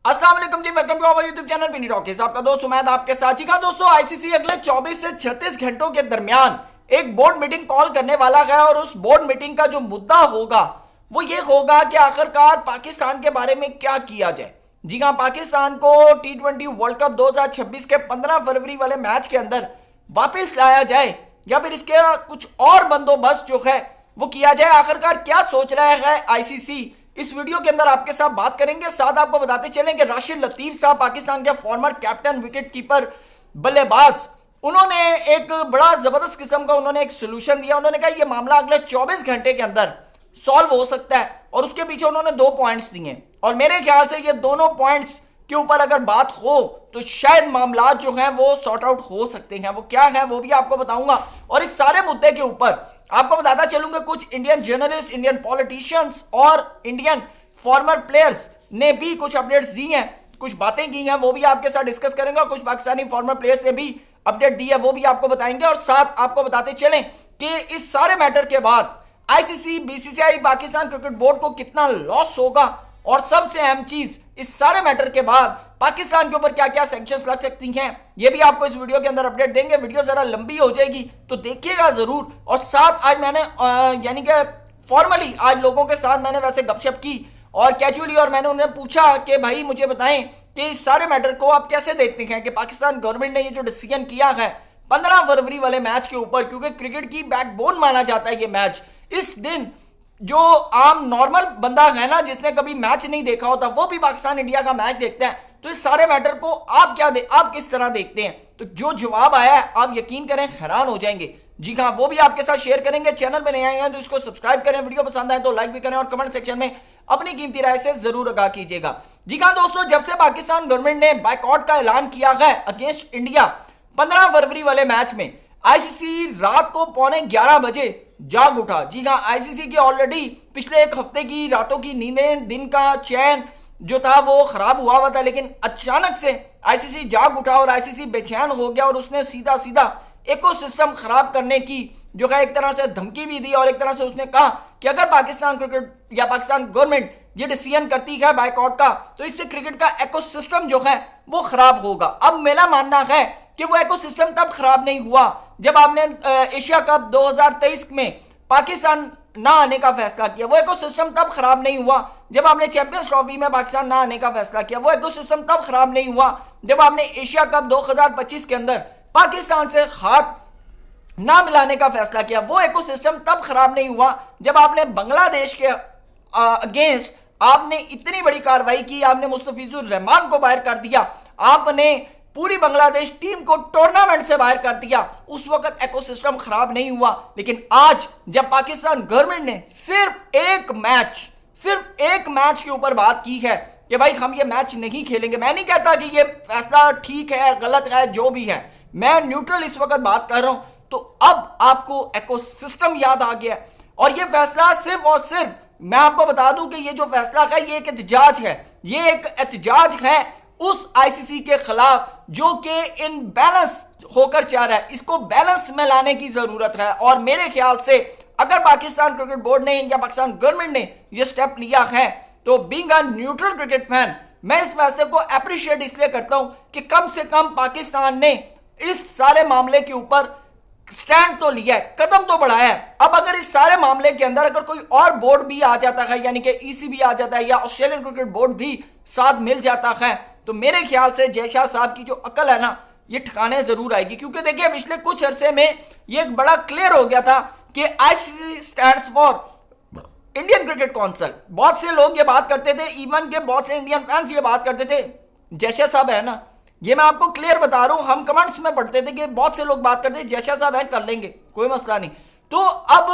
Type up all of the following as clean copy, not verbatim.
अस्सलाम वालेकुम जी, welcome to our YouTube channel Bini Rockies. आपका दोस्त उमैद आपके साथ। जी हाँ दोस्तों, आईसीसी अगले 24 से 36 घंटों के दरमियान एक बोर्ड मीटिंग कॉल करने वाला है और उस बोर्ड मीटिंग का जो मुद्दा होगा वो ये होगा कि आखिरकार पाकिस्तान के बारे में क्या किया जाए। जी हाँ, पाकिस्तान को T20 वर्ल्ड कप 2026 के 15 फरवरी वाले मैच के अंदर वापस लाया जाए या फिर इसके कुछ और बंदोबस्त जो है वो किया जाए। आखिरकार क्या सोच रहा है आईसीसी, इस वीडियो के अंदर आपके साथ बात करेंगे। साथ आपको बताते चलें कि राशिद लतीफ साहब, पाकिस्तान के फॉर्मर कैप्टन, विकेट कीपर, बल्लेबाज, उन्होंने एक बड़ा जबरदस्त किस्म का उन्होंने एक सोल्यूशन दिया। उन्होंने कहा यह मामला अगले 24 घंटे के अंदर सॉल्व हो सकता है और उसके पीछे उन्होंने 2 पॉइंट्स दिए और मेरे ख्याल से ये दोनों पॉइंट्स के ऊपर अगर बात हो तो शायद मामला जो है वो सॉर्ट आउट हो सकते हैं। वो क्या है वो भी आपको बताऊंगा और इस सारे मुद्दे के ऊपर आपको बताता चलूंगा कुछ इंडियन जर्नलिस्ट, इंडियन पॉलिटिशियंस और इंडियन फॉर्मर प्लेयर्स ने भी कुछ अपडेट्स दी हैं, कुछ बातें की हैं, वो भी आपके साथ डिस्कस करेंगे। कुछ पाकिस्तानी फॉर्मर प्लेयर्स ने भी अपडेट दी है, वो भी आपको बताएंगे। और साथ आपको बताते चलें कि इस सारे मैटर के बाद ICC, BCCI, Pakistan cricket board को कितना लॉस होगा और सबसे अहम चीज, इस सारे मैटर के बाद पाकिस्तान के ऊपर क्या क्या सैंक्शंस लग सकती हैं, ये भी आपको इस वीडियो के अंदर अपडेट देंगे। वीडियो जरा लंबी हो जाएगी तो देखिएगा जरूर। और साथ आज मैंने यानी कि फॉर्मली आज लोगों के साथ मैंने वैसे गपशप की और कैजुअली, और मैंने उन्हें पूछा कि भाई मुझे बताएं कि इस सारे मैटर को आप कैसे देखते हैं कि पाकिस्तान गवर्नमेंट ने ये जो डिसीजन किया है 15 फरवरी वाले मैच के ऊपर, क्योंकि क्रिकेट की बैकबोन माना जाता है ये मैच। इस दिन जो आम नॉर्मल बंदा है ना, जिसने कभी मैच नहीं देखा होता, वो भी पाकिस्तान इंडिया का मैच देखता है। तो इस सारे मैटर को आप किस तरह देखते हैं? तो जो जवाब आया है आप यकीन करें हैरान हो जाएंगे। जी हाँ, वो भी आपके साथ शेयर करेंगे। चैनल पे नए आए हैं तो इसको सब्सक्राइब करें, वीडियो पसंद आए तो लाइक भी करें और कमेंट सेक्शन में अपनी कीमती राय से जरूर आगाह कीजिएगा। जी हाँ दोस्तों, जब से पाकिस्तान गवर्नमेंट ने बाइकआउट का ऐलान किया है अगेंस्ट इंडिया 15 फरवरी वाले मैच में, आईसीसी रात को 11:15 बजे जाग उठा। जी हाँ, आईसीसी की ऑलरेडी पिछले एक हफ्ते की रातों की नींदें, दिन का चैन जो था वो खराब हुआ था, लेकिन अचानक से आईसीसी जाग उठा और आईसीसी बेचैन हो गया और उसने सीधा सीधा इकोसिस्टम खराब करने की जो है एक तरह से धमकी भी दी और एक तरह से उसने कहा कि अगर पाकिस्तान क्रिकेट या पाकिस्तान गवर्नमेंट ये डिसीजन करती है बाइकआउट का तो इससे क्रिकेट का इकोसिस्टम जो है वो खराब होगा। अब मेरा मानना है कि वो इकोसिस्टम तब खराब नहीं हुआ जब आपने एशिया कप 2023 में पाकिस्तान ना आने का फैसला किया। वो इकोसिस्टम तब खराब नहीं हुआ जब आपने चैंपियंस ट्रॉफी में पाकिस्तान ना आने का फैसला किया। वो इकोसिस्टम तब खराब नहीं हुआ जब आपने एशिया कप 2025 के अंदर पाकिस्तान से हाथ ना मिलाने का फैसला किया। वो इकोसिस्टम तब खराब नहीं हुआ जब आपने बांग्लादेश के अगेंस्ट आपने इतनी बड़ी कार्रवाई की, आपने मुस्तफिजुर रहमान को बाहर कर दिया, आपने पूरी बांग्लादेश टीम को टूर्नामेंट से बाहर कर दिया। उस वक्त इकोसिस्टम खराब नहीं हुआ। लेकिन आज जब पाकिस्तान गवर्नमेंट ने सिर्फ एक मैच के ऊपर बात की है कि भाई हम ये मैच नहीं खेलेंगे, मैं नहीं कहता कि ये फैसला ठीक है गलत है, जो भी है, मैं न्यूट्रल इस वक्त बात कर रहा हूं, तो अब आपको इकोसिस्टम याद आ गया और ये फैसला सिर्फ और सिर्फ, मैं आपको बता दूं कि ये जो फैसला है ये एक एहतजाज है, ये एक एहतजाज है उस आईसीसी के खिलाफ जो कि इनबैलेंस होकर चाह रहा है। इसको बैलेंस में लाने की जरूरत है और मेरे ख्याल से अगर पाकिस्तान क्रिकेट बोर्ड ने या पाकिस्तान गवर्नमेंट ने यह स्टेप लिया है तो being a neutral cricket fan मैं इस फैसले को अप्रिशिएट इसलिए करता हूं कि कम से कम पाकिस्तान ने इस सारे मामले के ऊपर स्टैंड तो लिया है, कदम तो बढ़ाया है। अब अगर इस सारे मामले के अंदर अगर कोई और बोर्ड भी आ जाता है, यानी कि ईसी भी आ जाता है या ऑस्ट्रेलियन क्रिकेट बोर्ड भी साथ मिल जाता है, तो मेरे ख्याल से जयशाह साहब की जो अकल है ना ये ठिकाने जरूर आएगी। क्योंकि देखिए पिछले कुछ अरसे में ये एक बड़ा क्लियर हो गया था कि ICC stands for Indian cricket council. बहुत से लोग ये बात करते थे, इवन के बहुत से इंडियन फैंस ये बात करते थे, जयशाह साहब है ना, ये मैं आपको क्लियर बता रहा हूं, हम कमेंट्स में पढ़ते थे कि बहुत से लोग बात करते थे जयशाह साहब है, कर लेंगे, कोई मसला नहीं। तो अब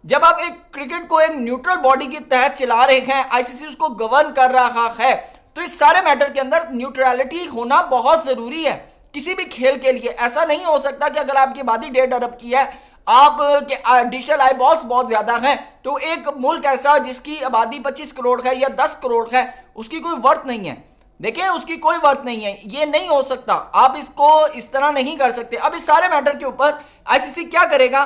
जब आप एक क्रिकेट को एक न्यूट्रल बॉडी के तहत चला रहे हैं, आईसीसी उसको गवर्न कर रहा है, तो इस सारे मैटर के अंदर न्यूट्रलिटी होना बहुत जरूरी है किसी भी खेल के लिए। ऐसा नहीं हो सकता कि अगर आपकी आबादी 1.5 अरब की है, आप के डिजिटल आई बॉल्स बहुत ज्यादा हैं, तो एक मुल्क ऐसा जिसकी आबादी 25 करोड़ है या 10 करोड़ है उसकी कोई वर्थ नहीं है। देखिए उसकी कोई वर्थ नहीं है, ये नहीं हो सकता, आप इसको इस तरह नहीं कर सकते। अब इस सारे मैटर के ऊपर आईसीसी क्या करेगा,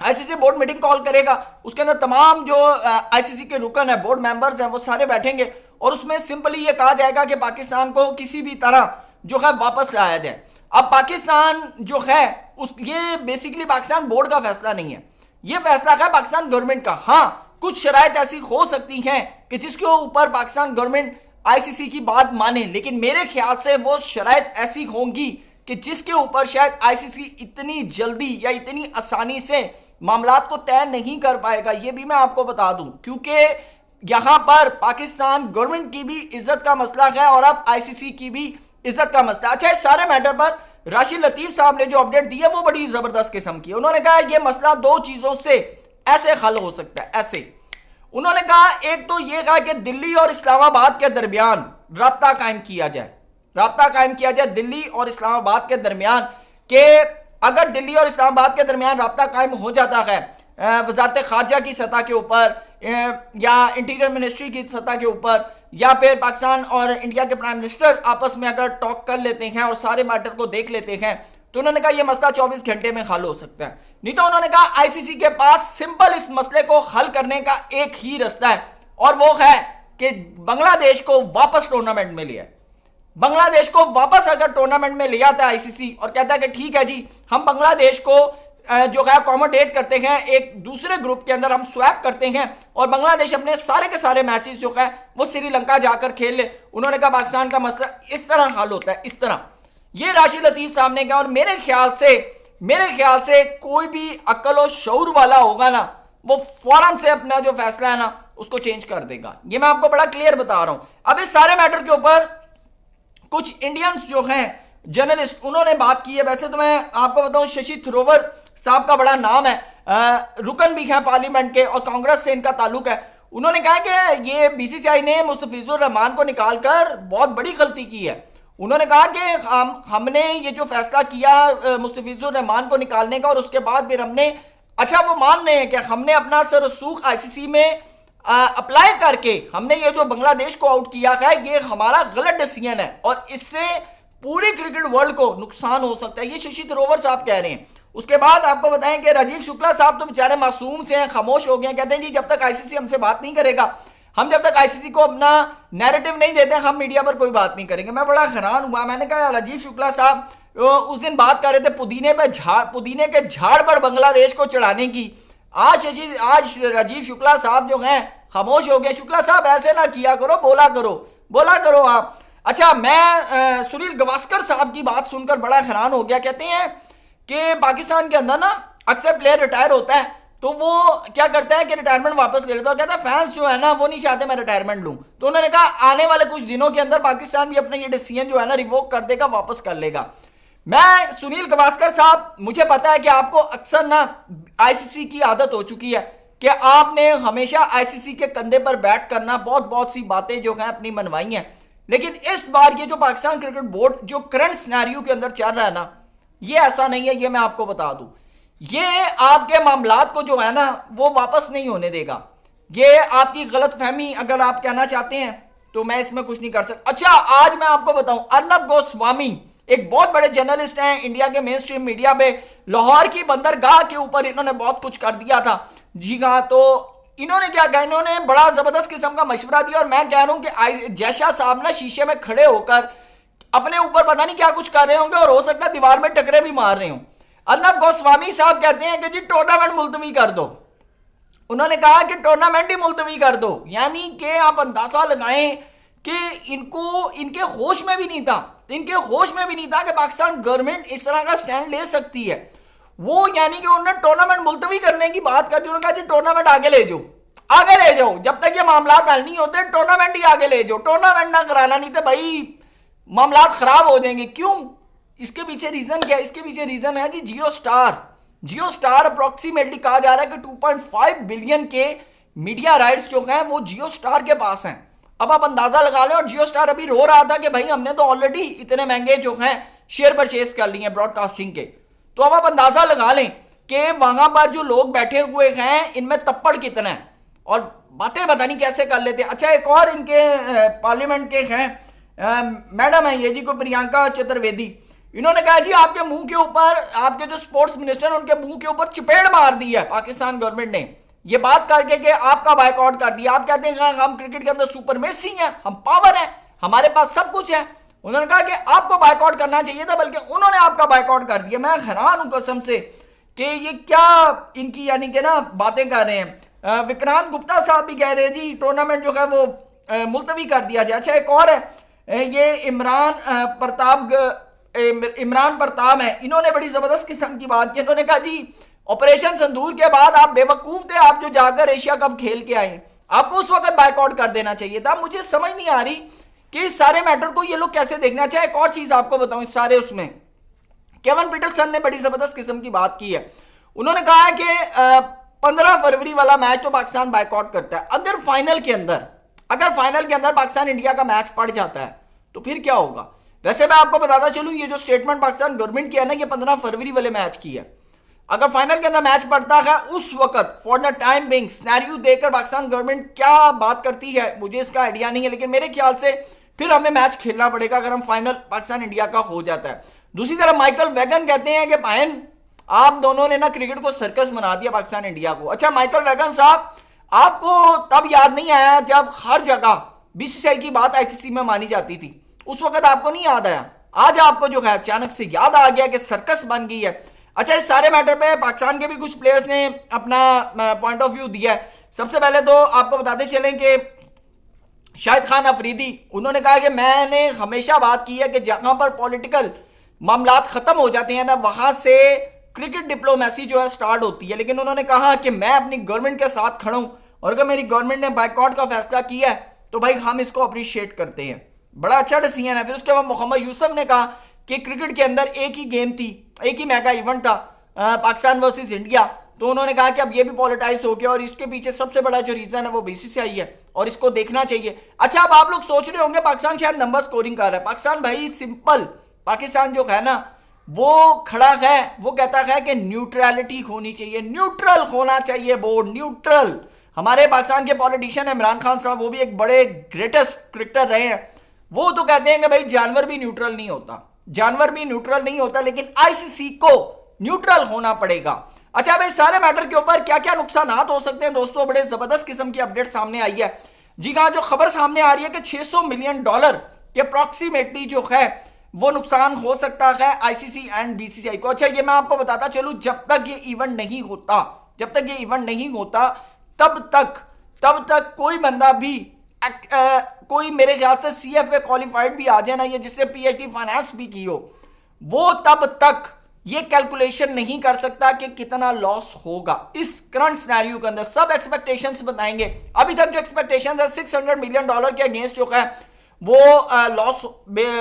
आईसीसी बोर्ड मीटिंग कॉल करेगा, उसके अंदर तमाम जो आईसीसी के रुकन है, बोर्ड मेंबर्स हैं, वो सारे बैठेंगे और उसमें सिंपली ये कहा जाएगा कि पाकिस्तान को किसी भी तरह जो है वापस लाया जाए। अब पाकिस्तान जो है ये बेसिकली पाकिस्तान बोर्ड का फैसला नहीं है, ये फैसला है पाकिस्तान गवर्नमेंट का। हाँ, कुछ शराइत ऐसी हो सकती हैं कि जिसके ऊपर पाकिस्तान गवर्नमेंट आईसीसी की बात माने, लेकिन मेरे ख्याल से वो शराइत ऐसी होंगी कि जिसके ऊपर शायद आईसीसी इतनी जल्दी या इतनी आसानी से मामला को तय नहीं कर पाएगा। ये भी मैं आपको बता दूं, क्योंकि यहां पर पाकिस्तान गवर्नमेंट की भी इज्जत का मसला है और अब आईसीसी की भी इज्जत का मसला। अच्छा, इस सारे मैटर पर राशिद लतीफ साहब ने जो अपडेट दी है वो बड़ी जबरदस्त किस्म की। उन्होंने कहा ये मसला दो चीजों से ऐसे हल हो सकता है। ऐसे उन्होंने कहा, एक तो ये कहा कि दिल्ली और इस्लामाबाद के दरमियान राब्ता कायम किया जाए, राब्ता कायम किया जाए दिल्ली और इस्लामाबाद के दरमियान, कि अगर दिल्ली और इस्लामाबाद के दरमियान राब्ता कायम हो जाता है वजारत खारजा की सतह के ऊपर या इंटीरियर मिनिस्ट्री की सतह के ऊपर, या फिर पाकिस्तान और इंडिया के प्राइम मिनिस्टर आपस में अगर टॉक कर लेते हैं और सारे मैटर को देख लेते हैं, तो उन्होंने कहा यह मसला 24 घंटे में हल हो सकता है। नहीं तो उन्होंने कहा आईसीसी के पास सिंपल इस मसले को हल करने का एक ही रास्ता है, और वो है कि बांग्लादेश को वापस टूर्नामेंट में लिया। बांग्लादेश को वापस अगर टूर्नामेंट में ले आता है आईसीसी और कहता है कि ठीक है जी, हम बांग्लादेश को जो है अकोमोडेट करते हैं, एक दूसरे ग्रुप के अंदर हम स्वैप करते हैं और बांग्लादेश अपने सारे के सारे मैचेस जो है वो श्रीलंका जाकर खेल ले। उन्होंने कहा पाकिस्तान का मसला इस तरह हल होता है, इस तरह। ये राशिद लतीफ साहब ने कहा, और मेरे ख्याल से कोई भी अक्ल और शऊर वाला होगा ना, वो फौरन से अपना जो फैसला है ना उसको चेंज कर देगा। ये मैं आपको बड़ा क्लियर बता रहा हूं। अब इस सारे मैटर के ऊपर कुछ इंडियंस जो हैं जर्नलिस्ट, उन्होंने बात की है। वैसे तो मैं आपको बताऊं, शशि थरूर साहब का बड़ा नाम है, रुकन भी है पार्लियामेंट के और कांग्रेस से इनका ताल्लुक है। उन्होंने कहा कि ये बीसीसीआई ने मुस्तफिजुर रहमान को निकालकर बहुत बड़ी गलती की है। उन्होंने कहा कि हमने ये जो फैसला किया मुस्तफिजुर रहमान को निकालने का, और उसके बाद फिर हमने, अच्छा वो मान रहे हैं कि हमने अपना सरसूख आईसीसी में अप्लाई करके हमने ये जो बांग्लादेश को आउट किया है, ये हमारा गलत डिसीजन है और इससे पूरी क्रिकेट वर्ल्ड को नुकसान हो सकता है। ये शशि थरूर साहब कह रहे हैं। उसके बाद आपको बताएं कि राजीव शुक्ला साहब तो बेचारे मासूम से हैं, खामोश हो गए। कहते हैं जी जब तक आईसीसी हमसे बात नहीं करेगा, हम जब तक आईसीसी को अपना नैरेटिव नहीं देते, हम मीडिया पर कोई बात नहीं करेंगे। मैं बड़ा हैरान हुआ। मैंने कहा राजीव शुक्ला साहब उस दिन बात कर रहे थे पुदीने के झाड़ पर बांग्लादेश को चढ़ाने की। आज राजीव शुक्ला साहब जो हैं खामोश हो गए। शुक्ला साहब ऐसे ना किया करो, बोला करो आप। अच्छा, मैं सुनील गावस्कर साहब की बात सुनकर बड़ा हैरान हो गया। कहते हैं कि पाकिस्तान के अंदर ना अक्सर प्लेयर रिटायर होता है तो वो क्या करता है कि रिटायरमेंट वापस ले लेता है। कहता है फैंस जो है ना वो नहीं चाहते मैं रिटायरमेंट लूं। तो उन्होंने कहा आने वाले कुछ दिनों के अंदर पाकिस्तान भी अपना ये डिसीजन जो है ना रिवोक कर देगा, वापस कर लेगा। मैं सुनील गावस्कर साहब, मुझे पता है कि आपको अक्सर ना आईसीसी की आदत हो चुकी है कि आपने हमेशा आईसीसी के कंधे पर बैठ करना बहुत सी बातें जो हैं अपनी मनवाई हैं, लेकिन इस बार ये जो पाकिस्तान क्रिकेट बोर्ड जो करंट सिनेरियो के अंदर चल रहा है ना, ये ऐसा नहीं है। ये मैं आपको बता दूं, ये आपके मामलात को जो है ना वो वापस नहीं होने देगा। ये आपकी गलतफहमी अगर आप कहना चाहते हैं तो मैं इसमें कुछ नहीं कर सकता। अच्छा, आज मैं आपको बताऊं, अर्नब गोस्वामी एक बहुत बड़े जर्नलिस्ट हैं इंडिया के मेन स्ट्रीम मीडिया में, लाहौर की बंदरगाह के ऊपर इन्होंने बहुत कुछ कर दिया था। जी हाँ, तो इन्होंने क्या कहा, इन्होंने बड़ा जबरदस्त किस्म का मशवरा दिया। और मैं कह रहा हूं कि जैशा साहब ना शीशे में खड़े होकर अपने ऊपर पता नहीं क्या कुछ कर रहे होंगे और हो सकता है दीवार में टकरे भी मार रहे हो। अर्नब गोस्वामी साहब कहते हैं कि जी टूर्नामेंट मुलतवी कर दो। उन्होंने कहा कि टूर्नामेंट ही मुलतवी कर दो, यानी कि आप अंदाजा लगाएं कि इनके होश में भी नहीं था कि पाकिस्तान गवर्नमेंट इस तरह का स्टैंड ले सकती है। वो यानी कि उन्होंने टूर्नामेंट मुलतवी करने की बात कर दी। उन्होंने कहा जी टूर्नामेंट आगे ले जाओ, जब तक ये मामला हल नहीं होते टूर्नामेंट ही आगे ले जाओ, टूर्नामेंट ना कराना, नहीं तो भाई मामला खराब हो जाएंगे। क्यों? इसके पीछे रीजन क्या है? इसके पीछे रीजन है जी जियो स्टार अप्रोक्सीमेटली कहा जा रहा है कि 2.5 बिलियन के मीडिया राइट्स जो हैं वो जियो स्टार के पास हैं। अब आप अंदाजा लगा लें, और जियो स्टार अभी रो रहा था कि भाई हमने तो ऑलरेडी इतने महंगे जो हैं शेयर परचेज कर लिए हैं ब्रॉडकास्टिंग के। तो अब आप अंदाजा लगा लें कि वहां पर जो लोग बैठे हुए हैं इनमें तप्पड़ कितना है और बातें पता नहीं कैसे कर लेते। अच्छा, एक और इनके पार्लियामेंट के हैं मैडम है ये जी को प्रियंका चतुर्वेदी। इन्होंने कहा जी आपके मुंह के ऊपर, आपके जो स्पोर्ट्स मिनिस्टर हैं उनके मुंह के ऊपर चपेट मार दी है पाकिस्तान गवर्नमेंट ने। ये बात करके कि आपका बायकॉट कर दिया। आप कहते हैं हम क्रिकेट के अंदर सुपरमेसी हैं, हम पावर है, हमारे पास सब कुछ है। उन्होंने कहा कि आपको बायकॉट करना चाहिए था, बल्कि उन्होंने आपका बायकॉट कर दिया। मैं हैरान हूं कसम से कि ये क्या इनकी यानी कि ना बातें कर रहे हैं। विक्रांत गुप्ता साहब भी कह रहे हैं जी टूर्नामेंट जो है वो मुलतवी कर दिया जाए। अच्छा एक और है, ये इमरान प्रताप है, इन्होंने बड़ी जबरदस्त किस्म की बात की। इन्होंने कहा जी ऑपरेशन संदूर के बाद आप बेवकूफ थे, आप जो जाकर एशिया कप खेल के आए, आपको उस वक्त बायकॉट कर देना चाहिए था। मुझे समझ नहीं आ रही कि इस सारे मैटर को ये लोग कैसे देखना चाहे। एक और चीज आपको बताऊं, इस सारे उसमें केवन पीटरसन ने बड़ी जबरदस्त किस्म की बात की है। उन्होंने कहा है कि 15 फरवरी वाला मैच तो पाकिस्तान बायकॉट करता है। अगर फाइनल के अंदर पाकिस्तान इंडिया का मैच पड़ जाता है तो फिर क्या होगा। वैसे मैं आपको बताता चलूं, ये जो स्टेटमेंट पाकिस्तान गवर्नमेंट की है ना, ये 15 फरवरी वाले मैच की है। अगर फाइनल के अंदर मैच पड़ता है उस वक्त for the time being scenario देखकर पाकिस्तान गवर्नमेंट क्या बात करती है मुझे इसका आइडिया नहीं है, लेकिन मेरे ख्याल से फिर हमें मैच खेलना पड़ेगा अगर हम फाइनल पाकिस्तान इंडिया का हो जाता है। दूसरी तरफ माइकल वैगन कहते हैं कि बहन आप दोनों ने ना क्रिकेट को सर्कस बना दिया पाकिस्तान इंडिया को। अच्छा माइकल वैगन साहब, आपको तब याद नहीं आया जब हर जगह बीसीसीआई की बात आईसीसी में मानी जाती थी, उस वक्त आपको नहीं याद आया? आज आपको जो है अचानक से याद आ गया कि सर्कस बन गई है। अच्छा इस सारे मैटर पे पाकिस्तान के भी कुछ प्लेयर्स ने अपना पॉइंट ऑफ व्यू दिया है। सबसे पहले तो आपको बताते चलें कि शाहिद खान अफरीदी, उन्होंने कहा कि मैंने हमेशा बात की है कि जहां पर पॉलिटिकल मामलात खत्म हो जाते हैं ना, वहां से क्रिकेट डिप्लोमेसी जो है स्टार्ट होती है। लेकिन उन्होंने कहा कि मैं अपनी गवर्नमेंट के साथ खड़ा हूं और अगर मेरी गवर्नमेंट ने बायकॉट का फैसला किया है तो भाई हम इसको अप्रिशिएट करते हैं। बड़ा अच्छा डिसीजन है। फिर उसके बाद मोहम्मद यूसुफ ने कहा कि क्रिकेट के अंदर एक ही गेम थी, एक ही मेगा इवेंट था पाकिस्तान वर्सेस इंडिया, तो उन्होंने कहा कि अब ये भी पॉलिटाइज हो गया और इसके पीछे सबसे बड़ा जो रीजन है वो बीसीसीआई है और इसको देखना चाहिए। अच्छा अब आप लोग सोच रहे होंगे पाकिस्तान शायद नंबर स्कोरिंग कर रहा है। पाकिस्तान भाई सिंपल, पाकिस्तान जो है ना वो खड़ा है, वो कहता है कि न्यूट्रलिटी होनी चाहिए, न्यूट्रल होना चाहिए बोर्ड, न्यूट्रल। हमारे पाकिस्तान के पॉलिटिशियन इमरान खान साहब, वो भी एक बड़े ग्रेटेस्ट क्रिकेटर रहे हैं, वो तो कहते हैं कि भाई जानवर भी न्यूट्रल नहीं होता, जानवर भी न्यूट्रल नहीं होता, लेकिन आईसीसी को न्यूट्रल होना पड़ेगा। अच्छा भाई सारे मैटर के ऊपर क्या क्या नुकसान हो सकते हैं दोस्तों, बड़े जबरदस्त किस्म की अपडेट सामने आई है। जी हाँ, जो खबर सामने आ रही है कि $600 मिलियन के अप्रॉक्सीमेटली जो है वो नुकसान हो सकता है आईसीसी एंड बीसीसीआई को। अच्छा ये मैं आपको बताता चलूं, जब तक ये इवेंट नहीं होता तब तक कोई बंदा भी कोई मेरे ख्याल से सीएफए क्वालिफाइड भी आ जाए ना, ये जिसने पीएचडी फाइनेंस भी की हो, वो तब तक ये कैलकुलेशन नहीं कर सकता कि कितना लॉस होगा इस करंट सिनेरियो के अंदर। सब एक्सपेक्टेशंस बताएंगे। अभी तक जो एक्सपेक्टेशंस है $600 मिलियन के अगेंस्ट जो है वो लॉस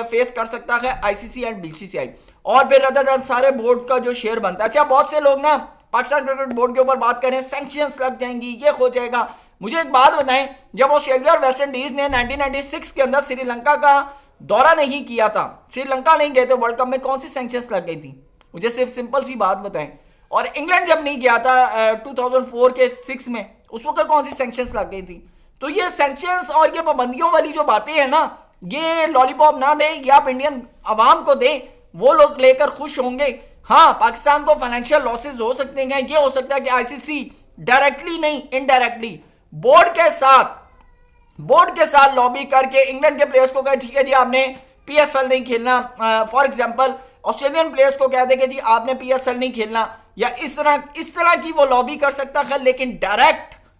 फेस कर सकता है आईसीसी एंड बीसीसीआई, और फिर अदर देन सारे बोर्ड का जो शेयर बनता है। अच्छा बहुत से लोग ना पाकिस्तान क्रिकेट बोर्ड के ऊपर बात करें, सैंक्शंस लग जाएंगी, ये हो जाएगा। मुझे एक बात बताएं, जब ऑस्ट्रेलिया और वेस्ट इंडीज ने 1996 के अंदर श्रीलंका का दौरा नहीं किया था, श्रीलंका नहीं गए थे वर्ल्ड कप में, कौन सी सैंक्शंस लग गई थी? मुझे सिर्फ सिंपल सी बात बताएं। और इंग्लैंड जब नहीं गया था 2004 के 6 में, उस वक्त कौन सी सैंक्शंस लग गई थी? तो ये सैंक्शंस और ये पाबंदियों वाली जो बातें हैं ना, ये लॉलीपॉप ना दें, ये आप इंडियन आवाम को दें, वो लोग लेकर खुश होंगे। हाँ पाकिस्तान को फाइनेंशियल लॉसेज हो सकते हैं, ये हो सकता है कि आईसीसी डायरेक्टली नहीं इनडायरेक्टली बोर्ड के साथ लॉबी करके इंग्लैंड के प्लेयर्स को कहे ठीक है जी आपने पीएसएल नहीं खेलना, फॉर एग्जांपल ऑस्ट्रेलियन प्लेयर्स को कह दे कि जी आपने पीएसएल नहीं खेलना, या इस तरह की वो लॉबी कर सकता है। लेकिन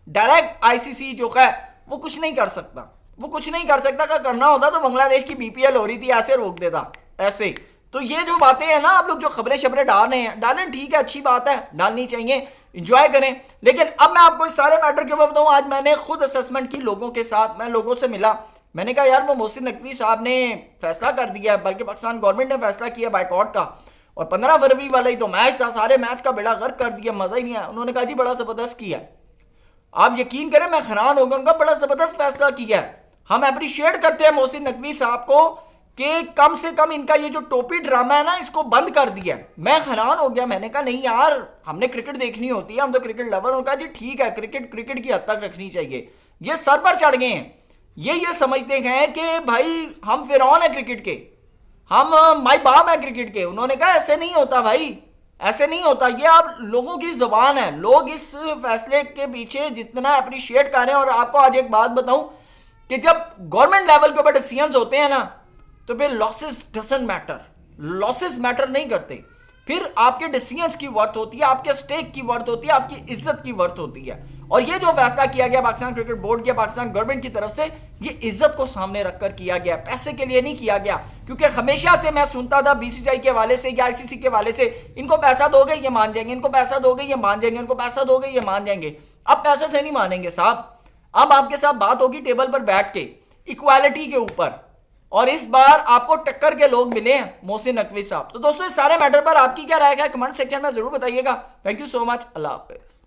डायरेक्ट आईसीसी जो है वो कुछ नहीं कर सकता, अगर करना होता तो बांग्लादेश की बीपीएल हो रही थी, ऐसे रोक देता ऐसे। तो ये जो बातें हैं ना, आप लोग जो खबरें डालें ठीक है, अच्छी बात है, डालनी चाहिए, इंजॉय करें। लेकिन अब मैं आपको इस सारे मैटर के ऊपर बताऊं, आज मैंने खुद असेसमेंट की लोगों के साथ, मैं लोगों से मिला, मैंने कहा यार वो मोहसिन नकवी साहब ने फैसला कर दिया है, बल्कि पाकिस्तान गवर्नमेंट ने फैसला किया बायकॉट का, और 15 फरवरी वाला ही तो मैच था, सारे मैच का बेड़ा गर्क कर दिया, मजा ही नहीं आया। उन्होंने कहा जी बड़ा जबरदस्त किया। आप यकीन करें मैं हैरान हो गया, उनका बड़ा जबरदस्त फैसला किया है। हम अप्रिशिएट करते हैं मोहसिन नकवी साहब को कि कम से कम इनका ये जो टोपी ड्रामा है ना, इसको बंद कर दिया। मैं हैरान हो गया, मैंने कहा नहीं यार हमने क्रिकेट देखनी होती है, हम तो क्रिकेट लवर। उनका जी ठीक है, क्रिकेट की हद तक रखनी चाहिए। ये सर पर चढ़ गए हैं, ये समझते हैं कि भाई हम फिरौन है क्रिकेट के, हम माई बाप है क्रिकेट के। उन्होंने कहा ऐसे नहीं होता भाई, ऐसे नहीं होता, ये आप लोगों की जुबान है। लोग इस फैसले के पीछे जितना अप्रिशिएट कर रहे हैं। और आपको आज एक बात बताऊं कि जब गवर्नमेंट लेवल के ऊपर डिसीजंस होते हैं ना, तो फिर losses doesn't matter, losses matter नहीं करते। फिर आपके डिसीजंस की वर्थ होती है, आपके स्टेक की वर्थ होती है, आपकी इज्जत की वर्थ होती है। और ये जो फैसला किया गया पाकिस्तान क्रिकेट बोर्ड के, पाकिस्तान गवर्नमेंट की तरफ से, ये इज्जत को सामने रखकर किया गया, पैसे के लिए नहीं किया गया। क्योंकि हमेशा से मैं सुनता था बीसीसीआई के वाले से या आईसीसी के वाले से, इनको पैसा दोगे ये मान जाएंगे, इनको पैसा दोगे ये मान जाएंगे, इनको पैसा दोगे ये मान जाएंगे। अब पैसे से नहीं मानेंगे साहब। अब आपके साथ बात होगी टेबल पर बैठ के इक्वालिटी के ऊपर। और इस बार आपको टक्कर के लोग मिले हैं, मोहसिन नकवी साहब। तो दोस्तों इस सारे मैटर पर आपकी क्या राय है, कमेंट सेक्शन में जरूर बताइएगा। Thank you so much, Allah Hafiz.